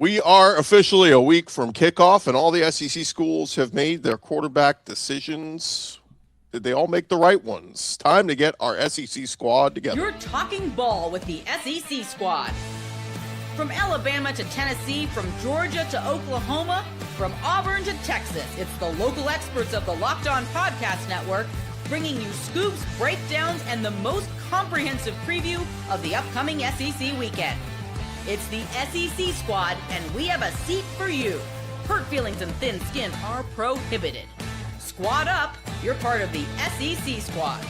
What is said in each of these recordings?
We are officially a week from kickoff, and all the SEC schools have made their quarterback decisions. Did they all make the right ones? Time to get our SEC squad together. You're talking ball with the SEC squad. From Alabama to Tennessee, from Georgia to Oklahoma, from Auburn to Texas, it's the local experts of the Locked On Podcast Network bringing you scoops, breakdowns, and the most comprehensive preview of the upcoming SEC weekend. It's the SEC squad, and we have a seat for you. Hurt feelings and thin skin are prohibited. Squad up, you're part of the SEC squad.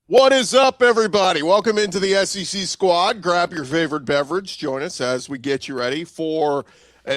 What is up, everybody? Welcome into the SEC squad. Grab your favorite beverage. Join us as we get you ready for,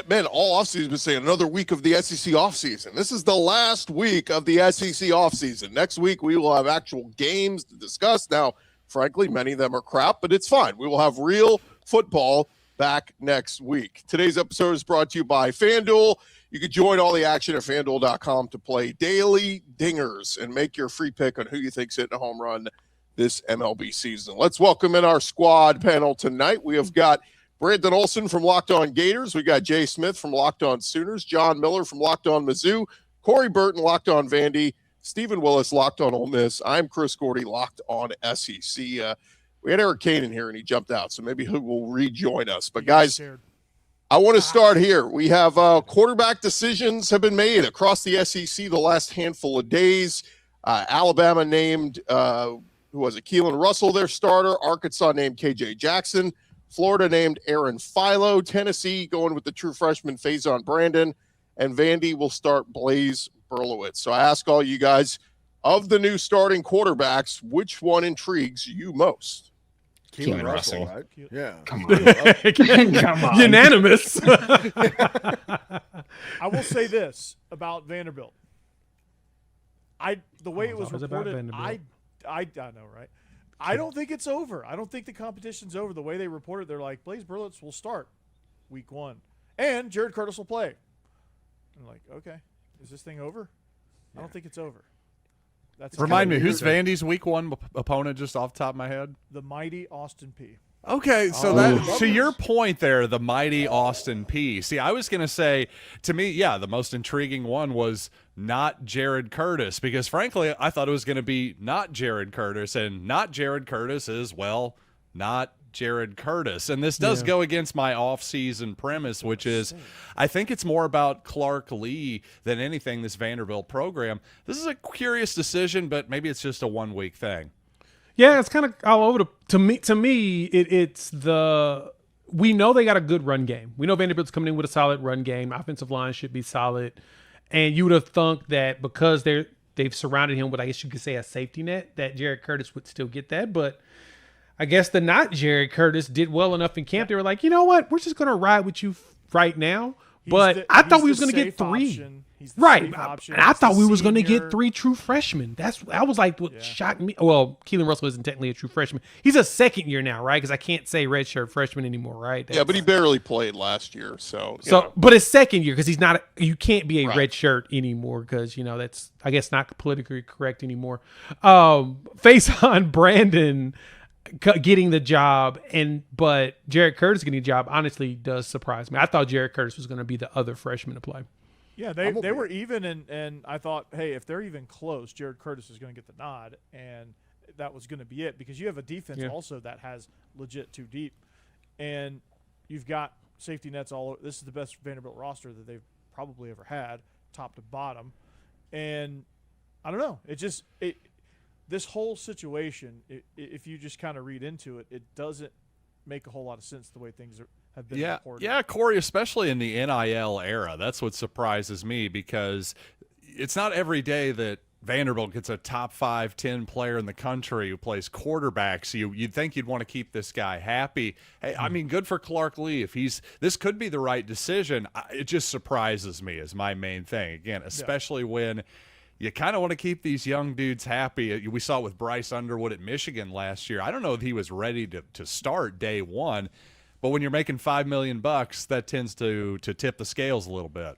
man, all offseason been saying another week of the SEC offseason. This is the last week of the SEC offseason. Next week, we will have actual games to discuss. Now, frankly, many of them are crap, but it's fine. We will have real football back next week. Today's episode is brought to you by FanDuel. You can join all the action at FanDuel.com to play daily dingers and make your free pick on who you think's hitting a home run this MLB season. Let's welcome in our squad panel tonight. We have got Brandon Olson from Locked On Gators. We got Jay Smith from Locked On Sooners, John Miller from Locked On Mizzou, Corey Burton, Locked On Vandy, Stephen Willis, Locked On Ole Miss. I'm Chris Gordy, Locked On SEC. We had Eric Kane in here, and he jumped out, so maybe he will rejoin us. But, guys, I want to start here. We have quarterback decisions have been made across the SEC the last handful of days. Alabama named, Keelon Russell their starter. Arkansas named KJ Jackson. Florida named Aaron Philo. Tennessee going with the true freshman Faizon Brandon. And Vandy will start Blaze Berlowitz. So I ask all you guys, of the new starting quarterbacks, which one intrigues you most? Keelon Russell, right? Yeah. Come on. Come on. Unanimous. I will say this about Vanderbilt. The way it was reported, I know, right? I don't think it's over. I don't think the competition's over. The way they reported, they're like, Blaze Berlowitz will start week 1. And Jared Curtis will play. I'm like, okay. Is this thing over? I don't think it's over. Remind me, who's Vandy's week 1 opponent just off the top of my head? The mighty Austin P. Okay, so to your point there, the mighty Austin P. See, I was going to say, to me, yeah, the most intriguing one was not Jared Curtis, because frankly, I thought it was going to be not Jared Curtis, and not Jared Curtis is, well, not Jared Curtis. And this does go against my off-season premise, which is I think it's more about Clark Lee than anything, this Vanderbilt program. This is a curious decision, but maybe it's just a one-week thing. Yeah, it's kind of all over. To me, it's we know they got a good run game. We know Vanderbilt's coming in with a solid run game. Offensive line should be solid. And you would have thunk that because they've surrounded him with, I guess you could say, a safety net, that Jared Curtis would still get that. But I guess the not Jared Curtis did well enough in camp. They were like, you know what? We're just going to ride with you right now. But I thought we was going to get 3. Right. And I thought we was going to get 3 true freshmen. That was like what shocked me. Well, Keelon Russell isn't technically a true freshman. He's a second year now, right? Because I can't say redshirt freshman anymore, right? But he barely played last year. So but his second year, because he's not, you can't be a redshirt anymore because, that's, I guess, not politically correct anymore. Faizon Brandon getting the job, but Jared Curtis getting the job honestly does surprise me. I thought Jared Curtis was going to be the other freshman to play. Yeah, they were even, and I thought, hey, if they're even close, Jared Curtis is going to get the nod, and that was going to be it, because you have a defense also that has legit 2 deep, and you've got safety nets all over. This is the best Vanderbilt roster that they've probably ever had, top to bottom, and I don't know. This whole situation, if you just kind of read into it, it doesn't make a whole lot of sense the way things have been reported. Yeah, Corey, especially in the NIL era. That's what surprises me, because it's not every day that Vanderbilt gets a top 5, 10 player in the country who plays quarterback. So you'd think you'd want to keep this guy happy. Hey, I mean, good for Clark Lee. This could be the right decision. It just surprises me is my main thing. Again, especially when you kind of want to keep these young dudes happy. We saw it with Bryce Underwood at Michigan last year. I don't know if he was ready to start day 1, but when you're making $5 million, that tends to tip the scales a little bit.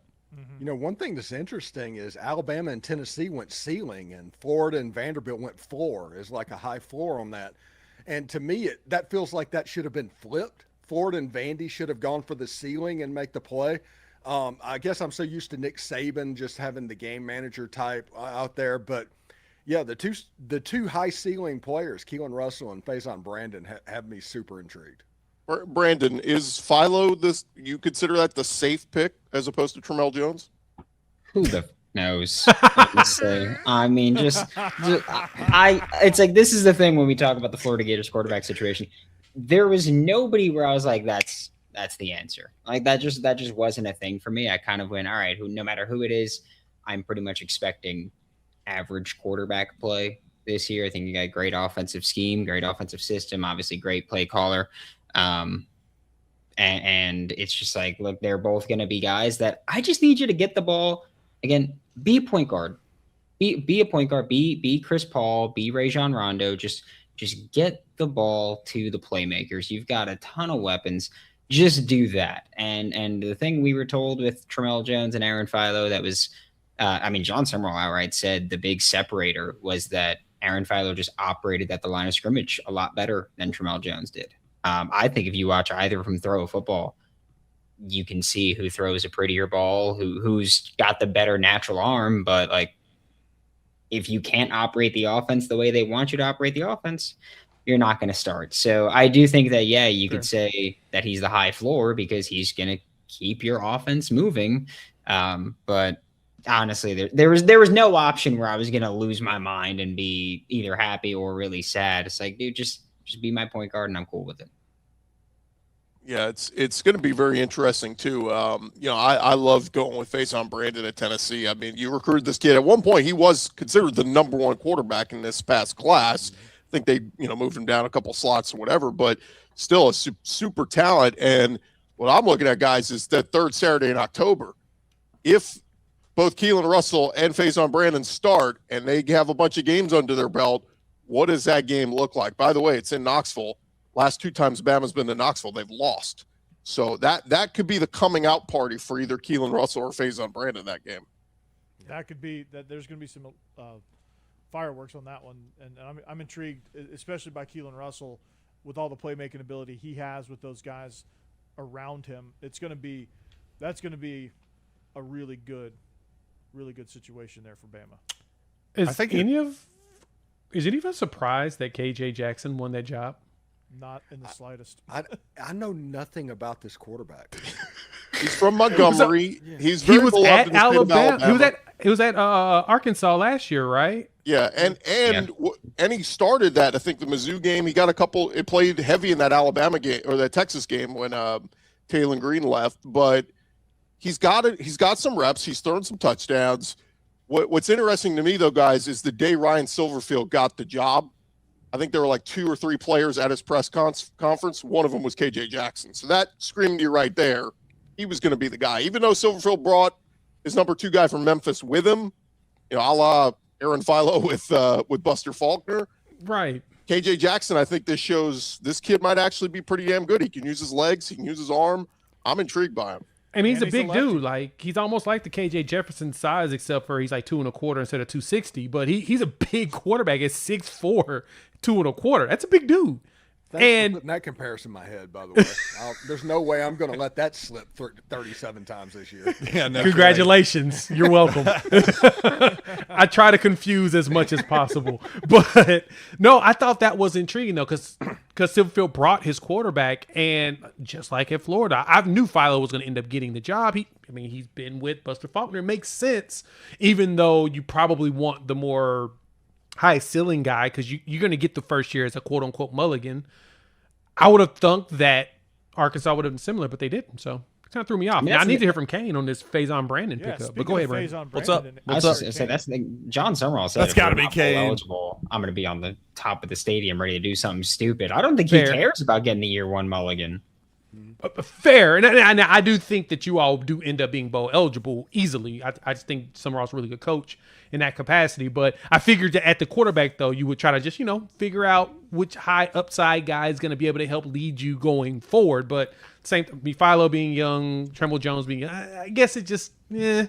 One thing that's interesting is Alabama and Tennessee went ceiling, and Florida and Vanderbilt went floor. Is like a high floor on that. And to me, that feels like that should have been flipped. Ford and Vandy should have gone for the ceiling and make the play. I guess I'm so used to Nick Saban just having the game manager type out there, but yeah, the two high ceiling players, Keelon Russell and Faizon Brandon, have me super intrigued. Brandon, is Philo you consider that the safe pick as opposed to Tramel Jones? Who the knows? I mean, it's like, this is the thing when we talk about the Florida Gators quarterback situation. There was nobody where I was like, that's the answer. Like that just wasn't a thing for me. I kind of went, all right, no matter who it is, I'm pretty much expecting average quarterback play this year. I think you got great offensive scheme, great offensive system, obviously great play caller. And it's just like, look, they're both going to be guys that I just need you to get the ball. Again, be a point guard, be a point guard, be Chris Paul, be Rajon Rondo. Just get the ball to the playmakers. You've got a ton of weapons. Just do that. And the thing we were told with Tramel Jones and Aaron Philo, that was, John Summerall outright said the big separator was that Aaron Philo just operated at the line of scrimmage a lot better than Tramel Jones did. I think if you watch either of them throw a football, you can see who throws a prettier ball, who's got the better natural arm. But like, if you can't operate the offense the way they want you to operate the offense, you're not going to start. So I do think that, yeah, you could say that he's the high floor because he's going to keep your offense moving. But honestly, there was no option where I was going to lose my mind and be either happy or really sad. It's like, dude, just be my point guard and I'm cool with it. Yeah, it's going to be very interesting too. I love going with Faizon Brandon at Tennessee. I mean, you recruited this kid. At one point, he was considered the number one quarterback in this past class. I think they, moved him down a couple slots or whatever, but still a super talent. And what I'm looking at, guys, is that third Saturday in October. If both Keelon Russell and Faizon Brandon start and they have a bunch of games under their belt, what does that game look like? By the way, it's in Knoxville. Last two times Bama's been to Knoxville, they've lost. So that could be the coming out party for either Keelon Russell or Faizon Brandon that game. That could be that. There's going to be some fireworks on that one, and I'm intrigued, especially by Keelon Russell with all the playmaking ability he has with those guys around him. That's going to be a really good situation there for Bama. Is any of us surprised that KJ Jackson won that job? Not in the slightest. I know nothing about this quarterback. He's from Montgomery. He was at Alabama. He was at Arkansas last year, right? Yeah, and he started that. I think the Mizzou game. He got a couple. It played heavy in that Alabama game or that Texas game when Taylor Green left. But he's got it. He's got some reps. He's thrown some touchdowns. What's interesting to me though, guys, is the day Ryan Silverfield got the job. I think there were like 2 or 3 players at his press conference. One of them was KJ Jackson. So that screamed to you right there. He was going to be the guy. Even though Silverfield brought his number 2 guy from Memphis with him, a la Aaron Philo with Buster Faulkner. Right. KJ Jackson, I think this shows this kid might actually be pretty damn good. He can use his legs. He can use his arm. I'm intrigued by him. And he's a big dude. Like, he's almost like the KJ Jefferson size, except for he's like 2 1/4 instead of 260. But he's a big quarterback. It's 6'4", 2 1/4. That's a big dude. Thanks for putting that comparison in my head, by the way. There's no way I'm going to let that slip 37 times this year. Yeah, no, congratulations. You're welcome. I try to confuse as much as possible. But, no, I thought that was intriguing, though, because Silverfield brought his quarterback, and just like at Florida, I knew Philo was going to end up getting the job. He's been with Buster Faulkner. It makes sense, even though you probably want the more high ceiling guy because you're going to get the first year as a quote unquote mulligan. I would have thunk that Arkansas would have been similar, but they didn't. So it kind of threw me off. I need to hear from Kane on this Faizon Brandon pickup. But go ahead, Brandon. What's up? That's John Summerall said that's got to be Kane. Eligible, I'm going to be on the top of the stadium ready to do something stupid. I don't think he cares about getting the year 1 mulligan. Fair, and I do think that you all do end up being bowl eligible easily. I just think Summerall's a really good coach in that capacity. But I figured that at the quarterback, though, you would try to just figure out which high upside guy is going to be able to help lead you going forward. But same, Philo being young, Tramel Jones being young, I guess it just, I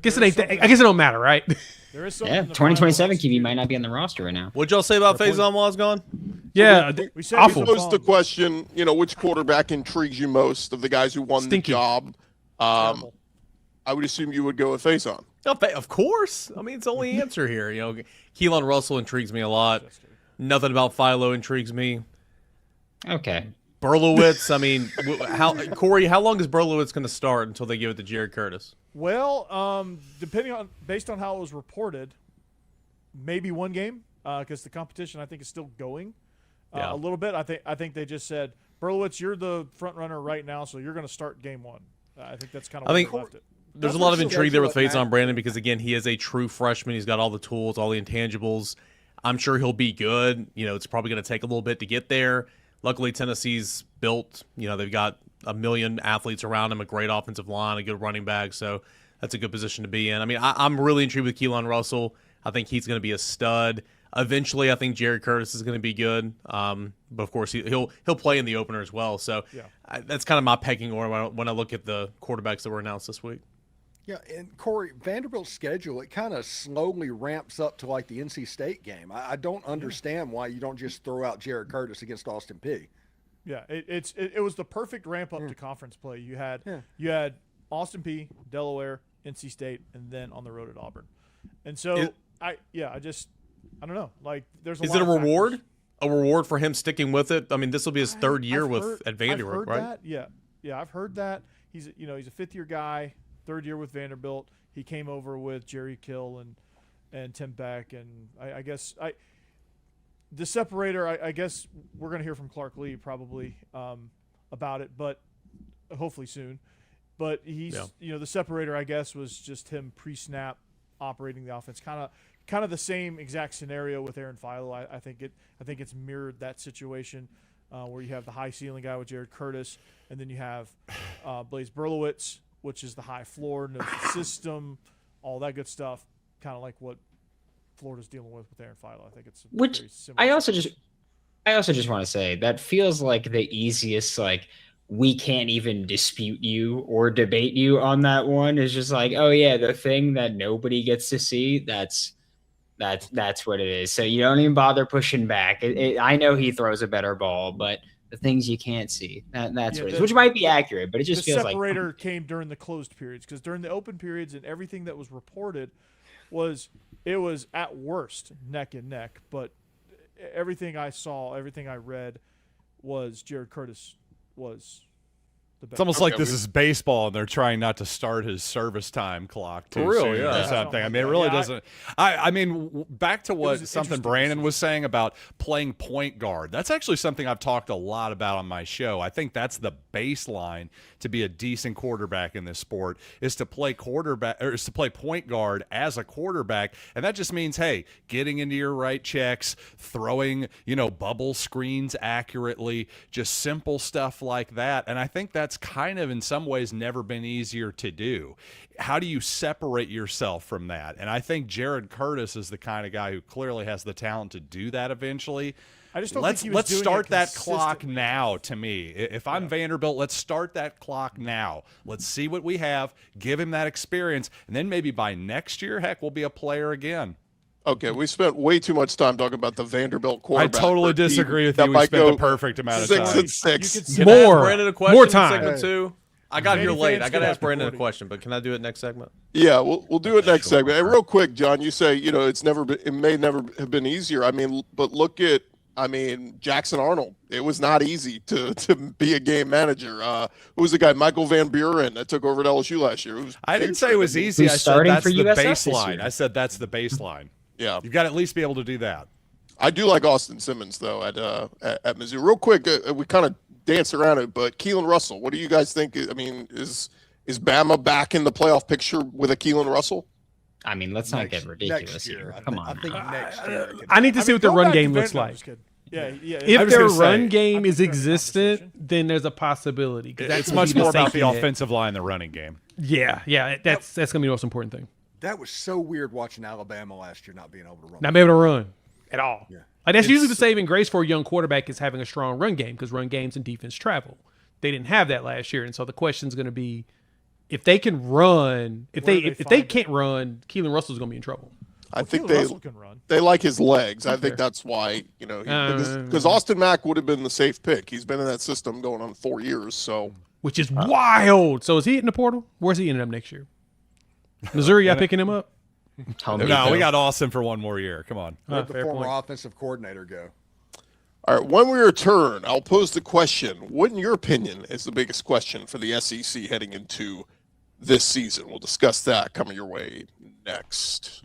guess it don't matter, right? There is something. Yeah, in the 2027 finals. QB might not be on the roster right now. What'd y'all say about Faizon while I was gone? Yeah, We said awful. he was Posed the question, which quarterback intrigues you most of the guys who won Stinky. the job? terrible. I would assume you would go with Faizon. Of course. I mean, it's the only answer here. Keelon Russell intrigues me a lot. Nothing about Philo intrigues me. Okay. Berlowitz, I mean, Corey, how long is Berlowitz going to start until they give it to Jared Curtis? Well, based on how it was reported, maybe one game because the competition I think is still going Yeah. a little bit. I think they just said Berlowitz, you're the front runner right now, so you're going to start game one. I think that's kind of where they left it. There's a That's lot of what intrigue there with schedule it, Faizon Brandon because, again, he is a true freshman. He's got all the tools, all the intangibles. I'm sure he'll be good. It's probably going to take a little bit to get there. Luckily, Tennessee's built. They've got a million athletes around him, a great offensive line, a good running back. So that's a good position to be in. I mean, I'm really intrigued with Keelon Russell. I think he's going to be a stud. Eventually, I think Jared Curtis is going to be good. But of course, he'll play in the opener as well. So that's kind of my pecking order when I look at the quarterbacks that were announced this week. Yeah, and Corey, Vanderbilt's schedule, it kind of slowly ramps up to like the NC State game. I don't understand why you don't just throw out Jared Curtis against Austin Peay. Yeah, it was the perfect ramp up to conference play. You had Austin Peay, Delaware, NC State, and then on the road at Auburn. And so I don't know. Like, there's Is it a reward? A reward for him sticking with it? I mean, this will be his third year at Vanderbilt, right? That. Yeah, I've heard that. He's a fifth-year guy, third year with Vanderbilt. He came over with Jerry Kill and Tim Beck, and I guess the separator. I guess we're gonna hear from Clark Lee probably about it, but hopefully soon. But he's the separator. I guess was just him pre-snap operating the offense, kind of the same exact scenario with Aaron Philo. I think it's mirrored that situation where you have the high ceiling guy with Jared Curtis, and then you have Blaze Berlowitz, which is the high floor, knows the system, all that good stuff, kind of like what Florida's dealing with Aaron Philo. I think it's Which very similar. I also just want to say that feels like the easiest, like, we can't even dispute you or debate you on that one. Is just like, oh yeah, the thing that nobody gets to see, that's what it is. So you don't even bother pushing back. I know he throws a better ball, but the things you can't see, that's what it is, which might be accurate, but it just the feels like separator came during the closed periods, because during the open periods and everything that was reported was at worst neck and neck. But everything I saw, everything I read, was Jared Curtis was the best. It's almost like this is baseball, and they're trying not to start his service time clock too For real, soon yeah. or something. I mean, it really doesn't. I mean, back to what an something interesting Brandon was saying about playing point guard. That's actually something I've talked a lot about on my show. I think that's the baseline to be a decent quarterback in this sport, is to play point guard as a quarterback, and that just means, hey, getting into your right checks, throwing bubble screens accurately, just simple stuff like that. And I think that's kind of in some ways never been easier to do. How do you separate yourself from that? And I think Jared Curtis is the kind of guy who clearly has the talent to do that eventually. I just don't let's think he was doing start it that clock consistently. now. To me, if I'm Vanderbilt, let's start that clock now. Let's see what we have, give him that experience, and then maybe by next year, heck, we'll be a player again. Okay, we spent way too much time talking about the Vanderbilt I quarterback. totally didisagree with you. We spent the perfect amount of 6 time. and 6. You could Can I ask More. Brandon a question More in time. segment 2? I got here Vandy late. fans I got to get ask Brandon a after 40. question, but can I do it next segment? Yeah, we'll do it next segment. And real quick, John, you say it may never have been easier. I mean, but look at Jackson Arnold. It was not easy to be a game manager. Who was the guy? Michael Van Buren that took over at LSU last year. I didn't say it was easy. Who's I said starting that's for the USF this baseline. year. I said that's the baseline. Yeah, You've got to at least be able to do that. I do like Austin Simmons though at Mizzou. Real quick, we kind of dance around it, but Keelon Russell. What do you guys think? I mean, is Bama back in the playoff picture with a Keelon Russell? I mean, let's not get ridiculous Next year. here. Come I on. think next year. I need to see what their go run back to game looks Vanderbilt. like. I'm just kidding. Yeah. If was their gonna run say, game is I think they're in the existent, conversation. then there's a possibility. 'cause that's It's gonna much be more about safety the net. offensive line, the running game. Yeah, that's gonna be the most important thing. That was so weird watching Alabama last year not being able to run. Not be able to run at all. Yeah. Like, that's usually the saving grace for a young quarterback, is having a strong run game, because run games and defense travel. They didn't have that last year, and so the question's going to be, if they can run, if Where they do they if they find it? can't run, Keelon Russell's going to be in trouble. I think Keelon Russell can run. they like his legs. I Fair. think that's why, because Austin Mack would have been the safe pick. He's been in that system going on 4 years. So, which is wild. So is he hitting the portal? Where's he ending up next year? Missouri, y'all picking him up? No, we got Austin for one more year. Come on. Let the fair former point. offensive coordinator go. all right, when we return, I'll pose the question: what, in your opinion, is the biggest question for the SEC heading into this season? We'll discuss that coming your way next.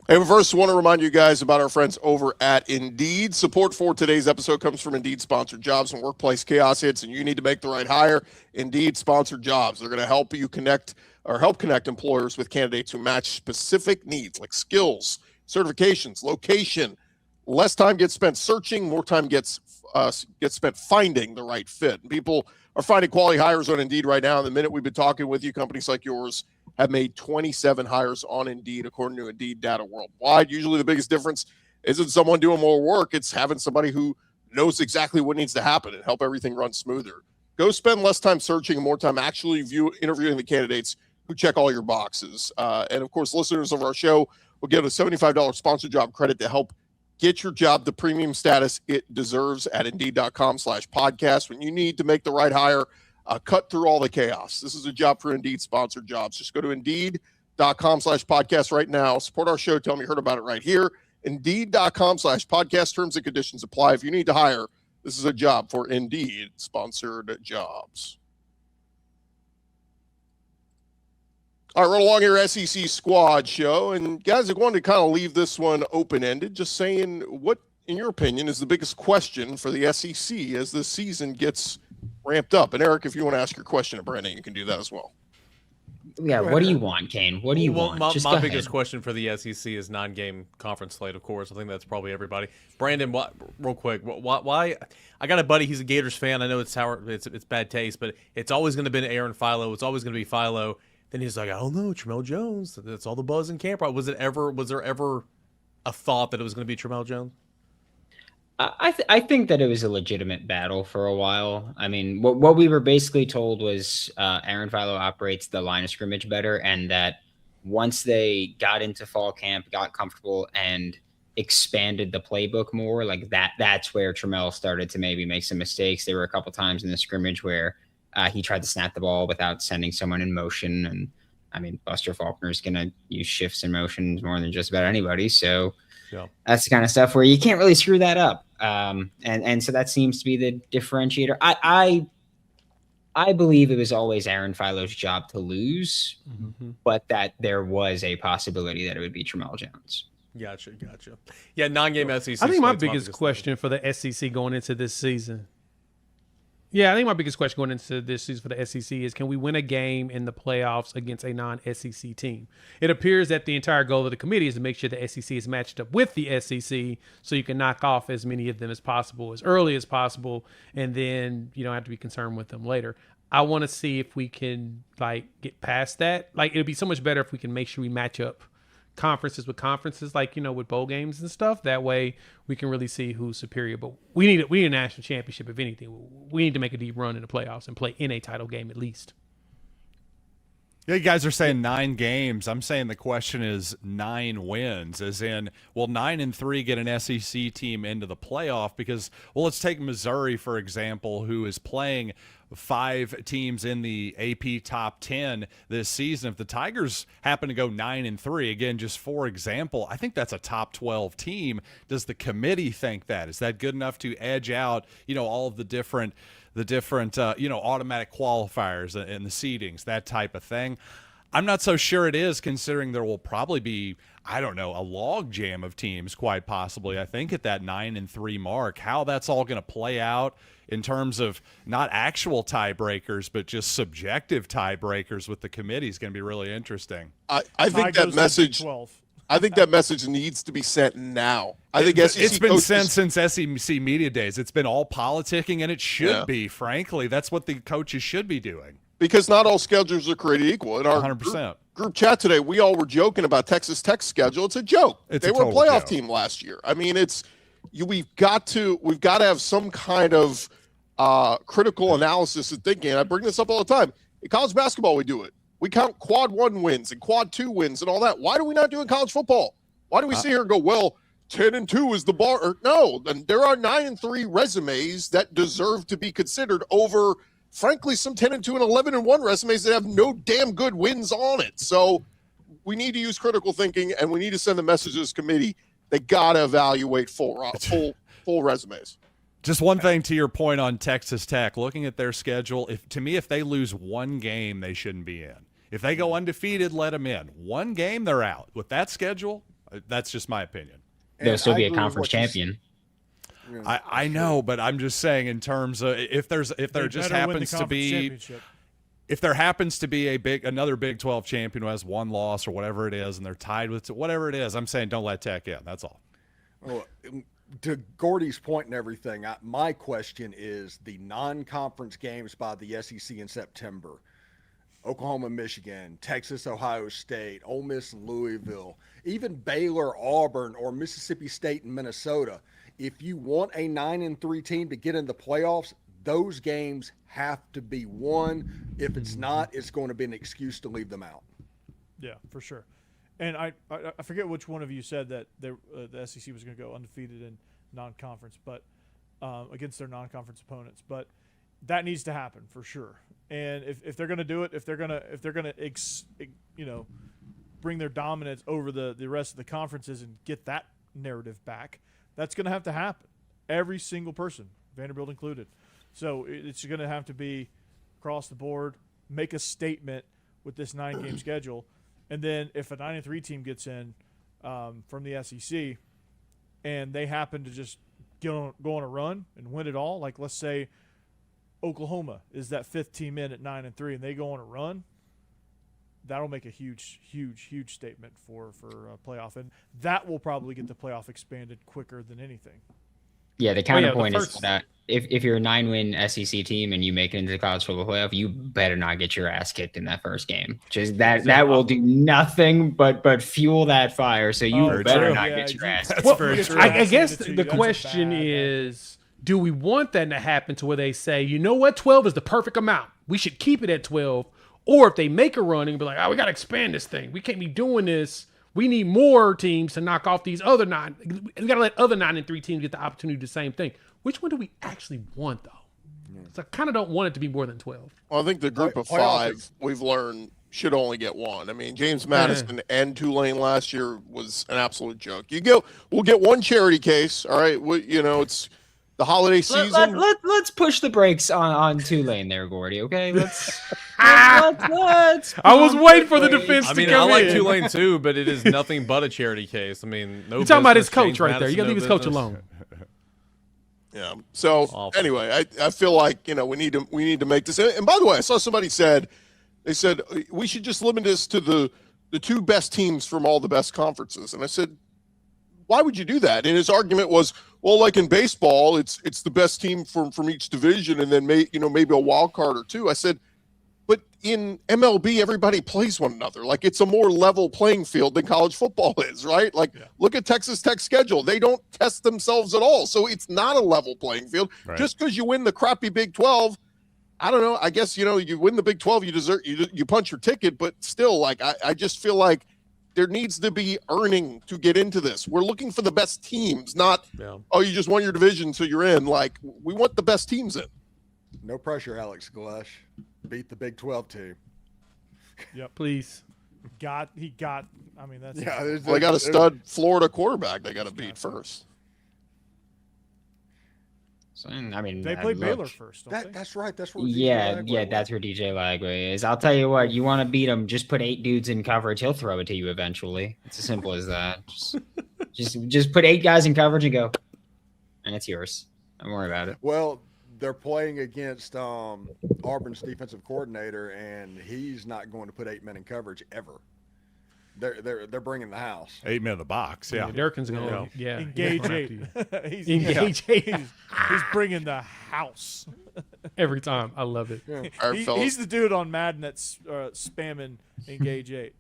Hey, but first, I want to remind you guys about our friends over at Indeed. Support for today's episode comes from Indeed sponsored jobs. When workplace chaos hits and you need to make the right hire, Indeed sponsored jobs. They're going to help you connect employers with candidates who match specific needs like skills, certifications, location. Less time gets spent searching, more time gets spent finding the right fit. And people are finding quality hires on Indeed right now. And the minute we've been talking with you, companies like yours have made 27 hires on Indeed, according to Indeed data worldwide. Usually the biggest difference isn't someone doing more work. It's having somebody who knows exactly what needs to happen and help everything run smoother. Go spend less time searching and more time actually interviewing the candidates who check all your boxes. And, of course, listeners of our show will get a $75 sponsored job credit to help get your job the premium status it deserves at Indeed.com/podcast. When you need to make the right hire, cut through all the chaos. This is a job for Indeed sponsored jobs. Just go to Indeed.com/podcast right now. Support our show. Tell them you heard about it right here. Indeed.com/podcast. Terms and conditions apply. If you need to hire, this is a job for Indeed sponsored jobs. All right, roll along your SEC squad show. And guys, I wanted to kind of leave this one open-ended, just saying what, in your opinion, is the biggest question for the SEC as this season gets ramped up. And Eric, if you want to ask your question to Brandon, you can do that as well. Yeah, what do you want, Kane? What do you want? My, Just my go biggest ahead. question for the SEC is non-game conference slate, of course. I think that's probably everybody. Brandon, real quick, why? I got a buddy. He's a Gators fan. I know it's bad taste, but it's always going to be Aaron Philo. It's always going to be Philo. Then he's like, I don't know, Tramel Jones. That's all the buzz in camp. Was there ever a thought that it was going to be Tramel Jones? I think that it was a legitimate battle for a while. I mean, what we were basically told was Aaron Philo operates the line of scrimmage better, and that once they got into fall camp, got comfortable, and expanded the playbook more, like that's where Tramel started to maybe make some mistakes. There were a couple times in the scrimmage where he tried to snap the ball without sending someone in motion. And I mean, Buster Faulkner's going to use shifts and motions more than just about anybody. So that's the kind of stuff where you can't really screw that up. And so that seems to be the differentiator. I believe it was always Aaron Philo's job to lose, but that there was a possibility that it would be Tramel Jones. Gotcha. Yeah, non-game SEC. I think my biggest question for the SEC going into this season. Yeah, I think my biggest question going into this season for the SEC is, can we win a game in the playoffs against a non-SEC team? It appears that the entire goal of the committee is to make sure the SEC is matched up with the SEC so you can knock off as many of them as possible, as early as possible, and then you don't have to be concerned with them later. I want to see if we can get past that. It would be so much better if we can make sure we match up conferences with conferences, with bowl games and stuff. That way we can really see who's superior. But we need a national championship. If anything, we need to make a deep run in the playoffs and play in a title game at least. Yeah, you guys are saying 9 games. I'm saying the question is 9 wins, as in, will 9-3 get an SEC team into the playoff? Because, let's take Missouri, for example, who is playing 5 teams in the AP top 10 this season. If the Tigers happen to go 9-3, again, just for example, I think that's a top 12 team. Does the committee think that? Is that good enough to edge out, all of the different automatic qualifiers and the seedings, that type of thing? I'm not so sure it is, considering there will probably be, a log jam of teams, quite possibly, I think, at that 9-3 mark. How that's all going to play out in terms of not actual tiebreakers, but just subjective tiebreakers with the committee is going to be really interesting. I think that message. I think that message needs to be sent now. I think SEC it's been sent since SEC media days. It's been all politicking, and it should be. Frankly, that's what the coaches should be doing. Because not all schedules are created equal. In our 100%. Group chat today, we all were joking about Texas Tech's schedule. It's a joke. They were a playoff team last year. I mean, we've got to have some kind of critical analysis and thinking. And I bring this up all the time. In college basketball, we do it. We count quad 1 wins and quad 2 wins and all that. Why do we not do it in college football? Why do we sit here and go, well, 10-2 is the bar? No, there are 9-3 resumes that deserve to be considered over, frankly, some 10-2 and 11-1 resumes that have no damn good wins on it. So we need to use critical thinking, and we need to send the message to this committee. They got to evaluate full resumes. Just one thing to your point on Texas Tech, looking at their schedule, if they lose one game, they shouldn't be in. If they go undefeated, let them in. One game, they're out. With that schedule, that's just my opinion. They'll still be a conference champion. I know, but I'm just saying in terms of if there happens to be another Big 12 champion who has one loss or whatever it is, and they're tied with whatever it is, I'm saying don't let Tech in. That's all. Well, to Gordy's point and everything, my question is the non-conference games by the SEC in September. Oklahoma, Michigan, Texas, Ohio State, Ole Miss, Louisville, even Baylor, Auburn, or Mississippi State and Minnesota. If you want a 9-3 team to get in the playoffs, those games have to be won. If it's not, it's going to be an excuse to leave them out. Yeah, for sure. And I forget which one of you said that the SEC was going to go undefeated in non-conference, but against their non-conference opponents. But that needs to happen for sure. And if they're going to do it, if they're going to bring their dominance over the rest of the conferences and get that narrative back, that's going to have to happen. Every single person, Vanderbilt included. So it's going to have to be across the board, make a statement with this 9-game schedule. And then if a 9-3 team gets in from the SEC and they happen to just go on a run and win it all, like let's say Oklahoma is that 5th team in at 9-3 and they go on a run, that'll make a huge statement for playoff. And that will probably get the playoff expanded quicker than anything. Yeah, the counterpoint is that if you're a 9-win SEC team and you make it into the college football playoff, you better not get your ass kicked in that first game. Just that will do nothing but fuel that fire. So you better not get your ass kicked. Well, I guess the question is, do we want that to happen to where they say, you know what, 12 is the perfect amount. We should keep it at 12. Or if they make a run and be like, oh, we got to expand this thing. We can't be doing this. We need more teams to knock off these other 9. We got to let other 9-3 teams get the opportunity to do the same thing. Which one do we actually want, though? So I kind of don't want it to be more than 12. Well, I think the group of 5 we've learned should only get one. I mean, James Madison and Tulane last year was an absolute joke. We'll get one charity case. All right, it's the holiday season. Let's push the brakes on Tulane there, Gordy. Okay, let's. I was waiting for the defense to come in. I like Tulane too, but it is nothing but a charity case. I mean, no. You're talking about his coach right there. You got to leave his coach alone. Yeah. So anyway, I feel like we need to make this. And by the way, I saw somebody said we should just limit this to the 2 best teams from all the best conferences. And I said, why would you do that? And his argument was, well, like in baseball, it's the best team from each division, and then maybe a wild card or 2. I said, but in MLB, everybody plays one another. Like, it's a more level playing field than college football is, right? Like, Look at Texas Tech's schedule. They don't test themselves at all. So it's not a level playing field. Right. Just because you win the crappy Big 12, I don't know. I guess, you win the Big 12, you punch your ticket. But still, like, I just feel like there needs to be earning to get into this. We're looking for the best teams, not, you just won your division, so you're in. Like, we want the best teams in. No pressure, Alex Glesh. Beat the Big 12 team. Yep. Please. I mean, that's. Yeah. They got a stud Florida quarterback they got to beat first. So, I mean, they play Baylor first. That's right. That's where. That's where DJ Lagway is. I'll tell you what. You want to beat him? Just put 8 dudes in coverage. He'll throw it to you eventually. It's as simple as that. Just put 8 guys in coverage and go, and it's yours. Don't worry about it. Well, they're playing against Auburn's defensive coordinator, and he's not going to put 8 men in coverage ever. They're bringing the house. 8 men in the box. Yeah, Durkin's going to engage 8. Engage 8. He's bringing the house every time. I love it. Yeah. He's the dude on Madden that's spamming engage 8.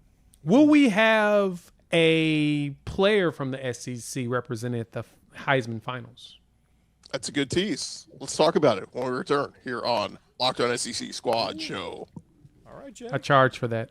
Will we have a player from the SEC represented at the Heisman finals? That's a good tease. Let's talk about it when we return here on Locked On SEC Squad Show. All right, Jay. I charge for that.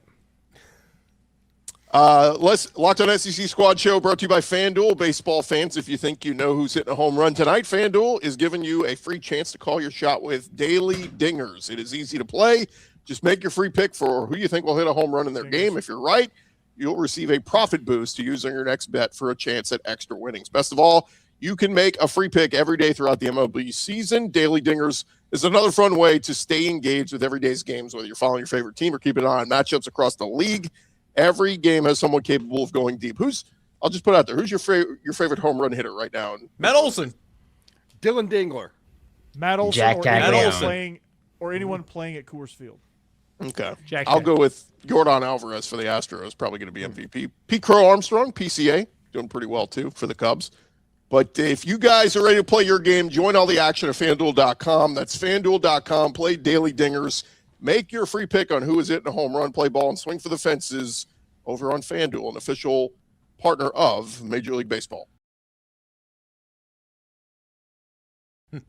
Let's Locked On SEC Squad Show brought to you by FanDuel. Baseball fans, if you think you know who's hitting a home run tonight, FanDuel is giving you a free chance to call your shot with Daily Dingers. It is easy to play. Just make your free pick for who you think will hit a home run in their game. If you're right, you'll receive a profit boost to use on your next bet for a chance at extra winnings. Best of all, you can make a free pick every day throughout the MLB season. Daily Dingers is another fun way to stay engaged with every day's games, whether you're following your favorite team or keeping an eye on matchups across the league. Every game has someone capable of going deep. I'll just put out there, who's your favorite home run hitter right now? Matt Olson. Dylan Dingler. Matt Olson Jack or Cagliano. anyone playing at Coors Field. Okay. Jack I'll Jack. go with Jordan Alvarez for the Astros, probably going to be MVP. Pete Crow Armstrong, PCA, doing pretty well too for the Cubs. But if you guys are ready to play your game, join all the action at FanDuel.com. That's FanDuel.com. Play Daily Dingers. Make your free pick on who is hitting a home run, play ball, and swing for the fences over on FanDuel, an official partner of Major League Baseball.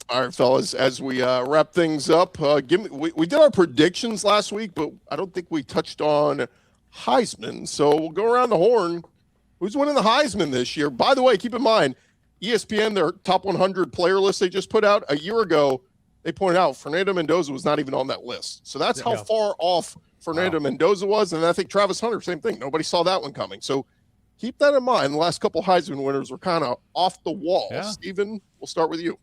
All right, fellas, as we wrap things up, we did our predictions last week, but I don't think we touched on Heisman. So we'll go around the horn. Who's winning the Heisman this year? By the way, keep in mind, ESPN, their top 100 player list they just put out a year ago, they pointed out Fernando Mendoza was not even on that list. So that's how far off Fernando Mendoza was. And I think Travis Hunter, same thing. Nobody saw that one coming. So keep that in mind. The last couple Heisman winners were kind of off the wall. Yeah. Steven, we'll start with you.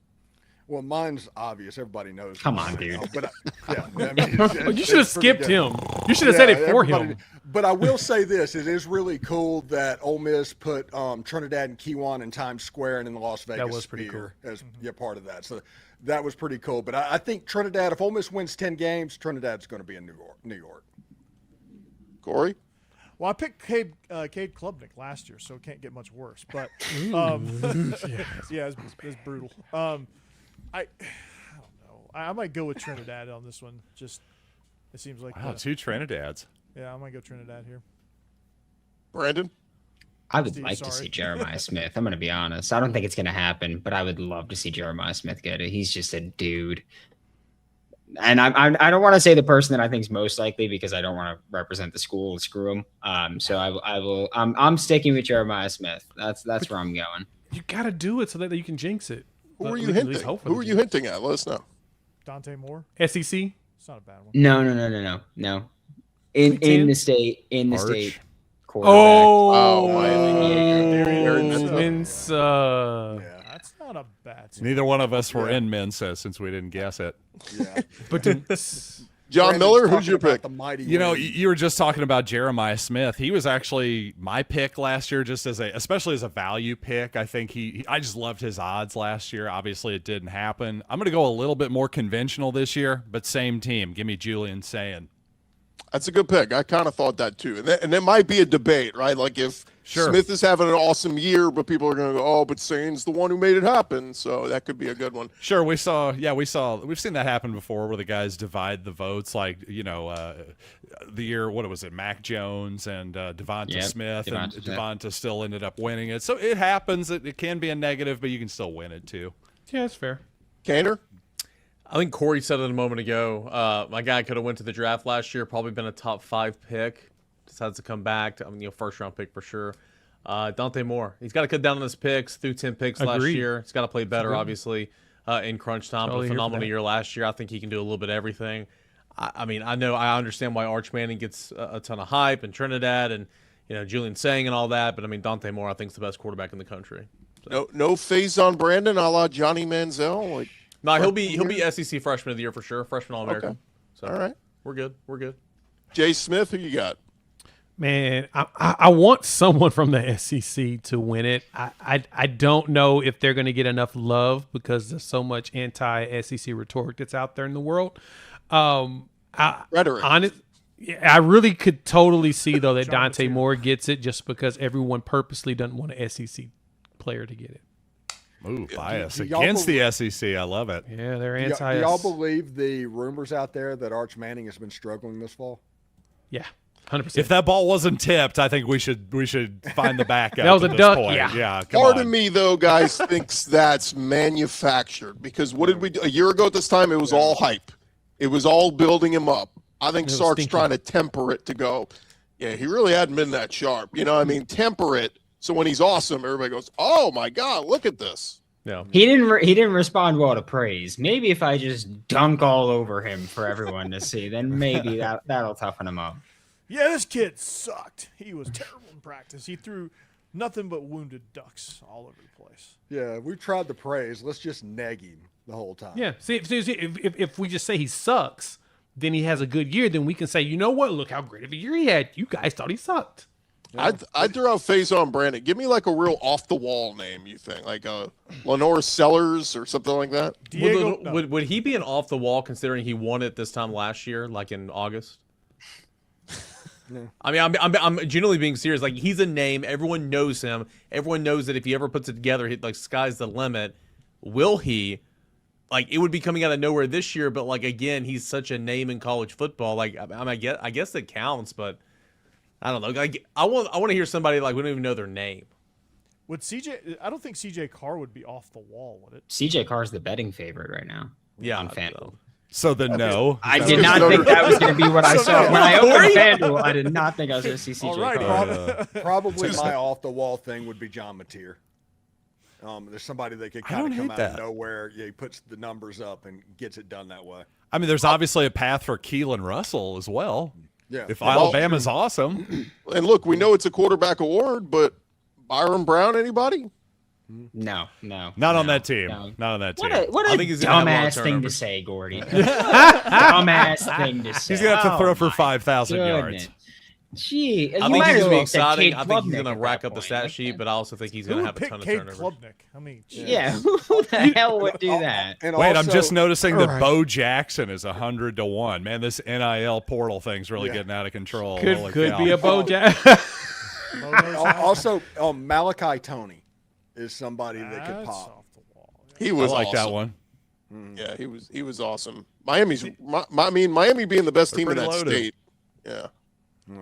Well, mine's obvious. Everybody knows. Come on, dude. But I mean, You should have skipped him. You should have said it for him. But I will say this: it is really cool that Ole Miss put Trinidad and Keelon in Times Square and in the Las Vegas was pretty Sphere as part of that. So that was pretty cool. But I think Trinidad, if Ole Miss wins 10 games, Trinidad's going to be in New York. Corey? Well, I picked Cade Klubnik last year, so it can't get much worse. But it's brutal. I don't know. I might go with Trinidad on this one. Just it seems like Two Trinidads. Yeah, I might go Trinidad here. Brandon? I would Steve, like to sorry. see Jeremiah Smith. I'm going to be honest. I don't think it's going to happen, but I would love to see Jeremiah Smith get it. He's just a dude. And I don't want to say the person that I think is most likely because I don't want to represent the school and screw him. So I will. I'm sticking with Jeremiah Smith. That's where I'm going. You got to do it so that you can jinx it. Who But are we you can at least hinting? hope for Who the are you jinx. hinting at? Let us know. Dante Moore. SEC? It's not a bad one. No. In the state Arch. quarterback. Oh, Mensa. Yeah. That's not a bad. Neither one of us were in Mensa since we didn't guess it. Yeah. But John Brandon's Miller, who's talking your about pick? The mighty You know, Wings. you were just talking about Jeremiah Smith. He was actually my pick last year, just especially as a value pick. I think I just loved his odds last year. Obviously, it didn't happen. I'm going to go a little bit more conventional this year, but same team. Give me Julian Sayin. That's a good pick. I kind of thought that too. And there might be a debate, right? Like if Smith is having an awesome year, but people are going to go, oh, but Sayin's the one who made it happen. So that could be a good one. Sure, we've seen that happen before where the guys divide the votes, like, the year, what was it, Mac Jones and Devonta Smith, and Devonta still ended up winning it. So it happens. It can be a negative, but you can still win it too. yeah, that's fair. Cantor? I think Corey said it a moment ago. My guy could have went to the draft last year, probably been a top 5 pick. Decides to come back. First round pick for sure. Dante Moore. He's got to cut down on his picks. Threw 10 picks last Agreed. year. He's got to play better, obviously, in crunch time. Totally But here for phenomenal that. year last year. I think he can do a little bit of everything. I understand why Arch Manning gets a ton of hype and Trinidad and Julian Sayin and all that. But Dante Moore, I think, is the best quarterback in the country. No Faizon Brandon a la Johnny Manziel? Like, No, he'll be SEC Freshman of the Year for sure. Freshman All-American. Okay. So all right. we're good. Jay Smith, who you got? Man, I want someone from the SEC to win it. I don't know if they're going to get enough love because there's so much anti-SEC rhetoric that's out there in the world. Rhetoric. I really could totally see, though, that John Dante Mateer. Moore gets it just because everyone purposely doesn't want an SEC player to get it. Ooh, bias do y'all against the SEC. I love it. Yeah, they're Do anti. y'all believe the rumors out there that Arch Manning has been struggling this fall? Yeah, 100%. If that ball wasn't tipped, I think we should find the backup. That was at a this duck, point. yeah. Come Part on. of me, though, guys, thinks that's manufactured because what did we do? A year ago at this time, it was all hype. It was all building him up. I think It was Sark's stinky. trying to temper it to go, yeah, he really hadn't been that sharp. You know what I mean? Temper it. So when he's awesome, everybody goes, oh, my God, look at this. Yeah. He didn't respond well to praise. Maybe if I just dunk all over him for everyone to see, then maybe that'll toughen him up. Yeah, this kid sucked. He was terrible in practice. He threw nothing but wounded ducks all over the place. Yeah, we tried the praise. Let's just neg him the whole time. Yeah. See, if we just say he sucks, then he has a good year, then we can say, you know what? Look how great of a year he had. You guys thought he sucked. I'd throw out Faizon Brandon. Give me like a real off-the-wall name, you think? Like Lenore Sellers or something like that? Diego, no. Would he be an off the wall considering he won it this time last year, like in August? I mean, I'm genuinely being serious. Like, he's a name. Everyone knows him. Everyone knows that if he ever puts it together, like, sky's the limit. Will he? Like, it would be coming out of nowhere this year, but, like, again, he's such a name in college football. Like, I guess it counts, but I don't know. Like, I want to hear somebody, like, we don't even know their name. Would CJ? I don't think CJ Carr would be off the wall, would it? CJ Carr's the betting favorite right now. Yeah, on FanDuel. So then no. I did not think that was going to be what I saw when I opened FanDuel. I did not think I was going to see CJ All right, Carr. Probably my off-the-wall thing would be John Mateer. There's somebody that could kind don't of come hate out of that. nowhere. Yeah, he puts the numbers up and gets it done that way. I mean, there's obviously a path for Keelon Russell as well. Yeah. If Well, Alabama's awesome. And look, we know it's a quarterback award, but Byron Brown, anybody? No. Not on that team. no. Not on that team. What I a think he's gonna have a lot of dumbass thing to turnovers. say, Gordy. Dumbass thing to say. He's going to have to throw Oh, for my 5,000 goodness. yards. Gee, I you think might he's as going to be well said exciting. Cade I think he's Klubnik going to at rack that up the point. stat sheet, but I also think he's Who going to would have a pick ton of Cade turnovers. Klubnik? I mean, Yeah, who the hell would do that? And Wait, I'm also- just noticing that Alright. Bo Jackson is 100 to 1. Man, this NIL portal thing's really Yeah. getting out of control. Could Holy be cow. a Bojack. Bo knows how- Also, Malachi Tony is somebody that could That's pop. off the wall. He I was like that awesome. one. Yeah, he was awesome. Miami being the best They're team in pretty that loaded. state. Yeah.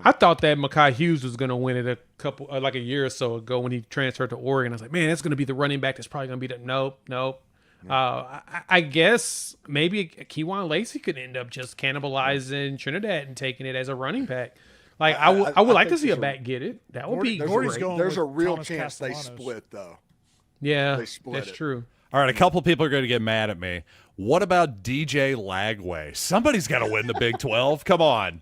I thought that Mekhi Hughes was going to win it like a year or so ago when he transferred to Oregon. I was like, man, that's going to be the running back that's probably going to be the nope. I guess maybe Keewan Lacey could end up just cannibalizing Trinidad and taking it as a running back. Like I would like to think see a there's a- back get it. That would be Gordy's great. going There's a with real Thomas chance they Castellanos. split, though. Yeah, They split that's it. true. All right, a couple people are going to get mad at me. What about DJ Lagway? Somebody's got to win the Big 12. Come on.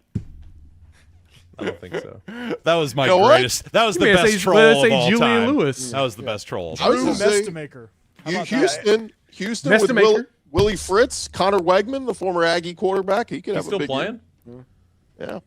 I don't think so. That was my You know what? greatest. That was the You may best say- troll let's of say all Julian time. Lewis. That was the best troll. I was Drew gonna say, Mestamaker. How about that? Houston with Mestamaker. Willie Fritz, Connor Wegman, the former Aggie quarterback. He could He's have still a big playing? year. Yeah.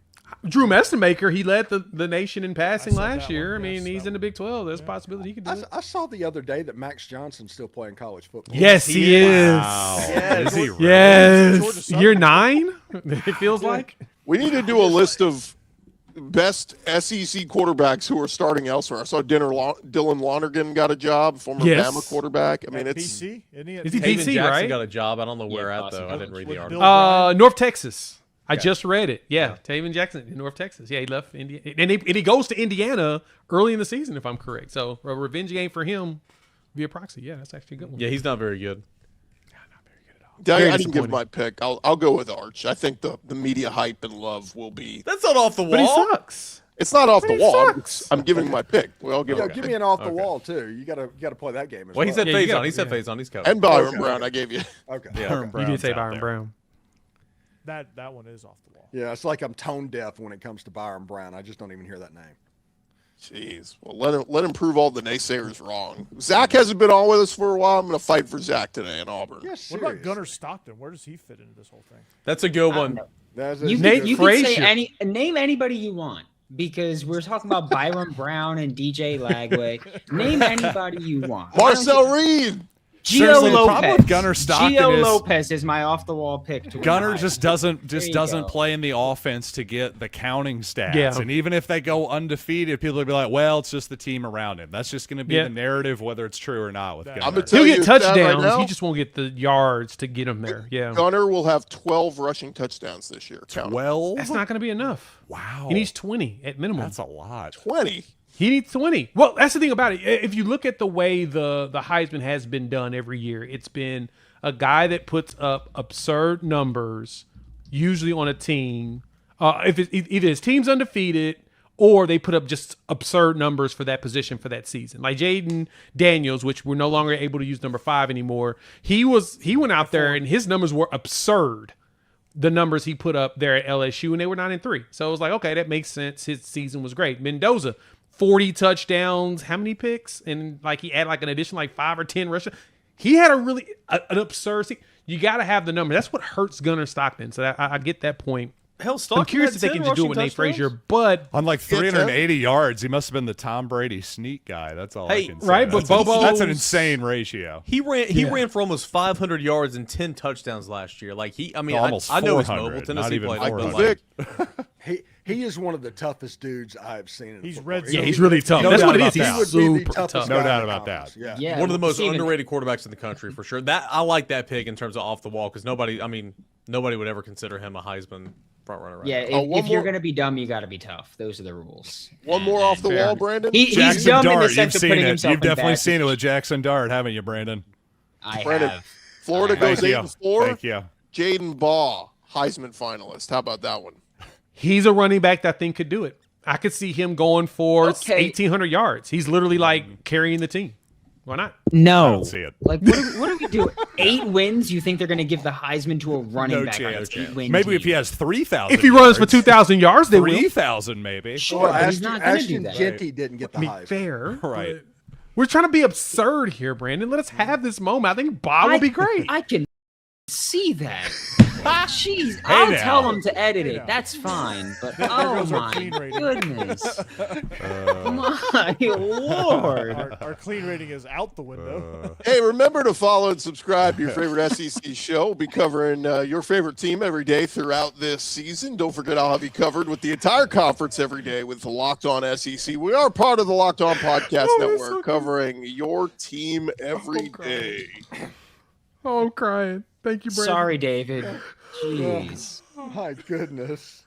Drew Mestamaker, he led the nation in passing said last that year. one, I mean, yes, he's that in the Big 12. There's a possibility he could do it. I saw the other day that Max Johnson's still playing college football. Yes, he is. Wow. Is he really? Georgia Yes. Southern. You're 9? It feels like. We need to do a list of best SEC quarterbacks who are starting elsewhere. I saw Dylan Lonergan got a job, former Yes. Bama quarterback. I mean, At it's BC? Isn't he at Is he BC? Haven BC, Jackson right? got a job. I don't know where Yeah, at, though. I Boston didn't read With the Bill article. Bryant? North Texas. I just read it. Yeah, Taven Jackson in North Texas. Yeah, he left Indiana, and he goes to Indiana early in the season, if I'm correct. So a revenge game for him via proxy. Yeah, that's actually a good one. Yeah, he's not very good. Very I didn't give disappointing. my pick. I'll go with Arch. I think the media hype and love will be. That's not off the wall. But he sucks. It's not off the He wall. sucks. I'm giving my pick. Well, I'll give Yeah, it. give me an off the wall too. You gotta play that game as Well, well. he said Yeah, you Faizon. got- He said yeah. Faizon. He's covered. And Byron Okay. Brown, I gave you. Okay. Yeah. Byron You Brown's did say out Byron there. Brown. That one is off the wall. Yeah, it's like I'm tone deaf when it comes to Byron Brown. I just don't even hear that name. Jeez. Well, let him prove all the naysayers wrong. Zach hasn't been on with us for a while. I'm going to fight for Zach today in Auburn. Yes. What about Gunnar Stockton? Where does he fit into this whole thing? That's a good one. You Nate could say Frazier. name anybody you want because we're talking about Byron Brown and DJ Lagway. Name anybody you want. Marcel Reed. Gio Seriously, the problem Lopez. with Gunnar Stockton Gio is- Lopez is my off the wall pick. To win Gunnar the just Heisman. doesn't There you doesn't go. play in the offense to get the counting stats. Yeah. And even if they go undefeated, people will be like, "Well, it's just the team around him." That's just going to be Yeah. the narrative, whether it's true or not. With I'm Gunnar. gonna tell He'll you get that right touchdowns. now. He just won't get the yards to get him there. Yeah. Gunnar will have 12 rushing touchdowns this year. Count 'em. 12. That's not going to be enough. Wow. He needs 20 at minimum. That's a lot. 20. He needs 20. Well, that's the thing about it. If you look at the way the Heisman has been done every year, it's been a guy that puts up absurd numbers usually on a team. If either his team's undefeated or they put up just absurd numbers for that position for that season. Like Jayden Daniels, which we're no longer able to use number 5 anymore. He went out there and his numbers were absurd. The numbers he put up there at LSU, and they were 9-3. So it was like, okay, that makes sense. His season was great. Mendoza, 40 touchdowns, how many picks? And like he had like an additional like 5 or 10 rushes. He had an absurd season. You got to have the numbers. That's what hurts Gunnar Stockton. So I get that point. Hell, Stockton I'm curious had if they 10 can just do it rushing with Nate touchdowns? Frazier, but On like 380 yards, he must have been the Tom Brady sneak guy. That's all I Hey, can say. right, but That's an Bobo's- insane ratio. He ran for almost 500 yards and 10 touchdowns last year. Like I mean, Almost I know he's 400, mobile. not Tennessee even played, 400. but like, Vic, He is one of the toughest dudes I've seen. In He's football. red yeah, zone. he's really tough. No That's doubt what it about is. He's that. He would be the super toughest tough. No guy doubt in the about that. conference. Yeah. Yeah, one of the most Steven, underrated quarterbacks in the country for sure. That I like that pick in terms of off the wall because nobody would ever consider him a Heisman front runner. Right Yeah, now. if, one if you're more- gonna be dumb, you got to be tough. Those are the rules. one more off the wall, Brandon. He's Jackson dumb in the Dart, sense you've of seen putting it. himself You've in definitely bad seen it with positions. Jackson Dart, haven't you, Brandon? I Brandon, have. Florida goes Thank you. 8-4. Thank you. Jayden Baugh, Heisman finalist. How about that one? He's a running back that I think could do it. I could see him going for Okay. 1,800 yards. He's literally like carrying the team. Why not? No. I don't see it. Like, what do we do? 8 wins? You think they're going to give the Heisman to a running No back on chance. an 8-win Maybe team? if he has 3,000 If he runs for 2,000 yards, they will. 3,000 maybe. Sure, Well, but he's not going to do Ashton that. Genty didn't get the I mean, Heisman. fair. Right. but We're trying to be absurd here, Brandon. Let us have this moment. I think Bob will be great. I can see that. Jeez, Hey I'll now. tell them to edit Hey it. now. That's fine. But There oh goes our my clean rating. goodness, my lord! Our clean rating is out the window. Hey, remember to follow and subscribe to your favorite SEC show. We'll be covering your favorite team every day throughout this season. Don't forget, I'll have you covered with the entire conference every day with the Locked On SEC. We are part of the Locked On Podcast Network, covering your team every day. Oh, I'm crying. Thank you, Brandon. Sorry, David. Jeez. My goodness.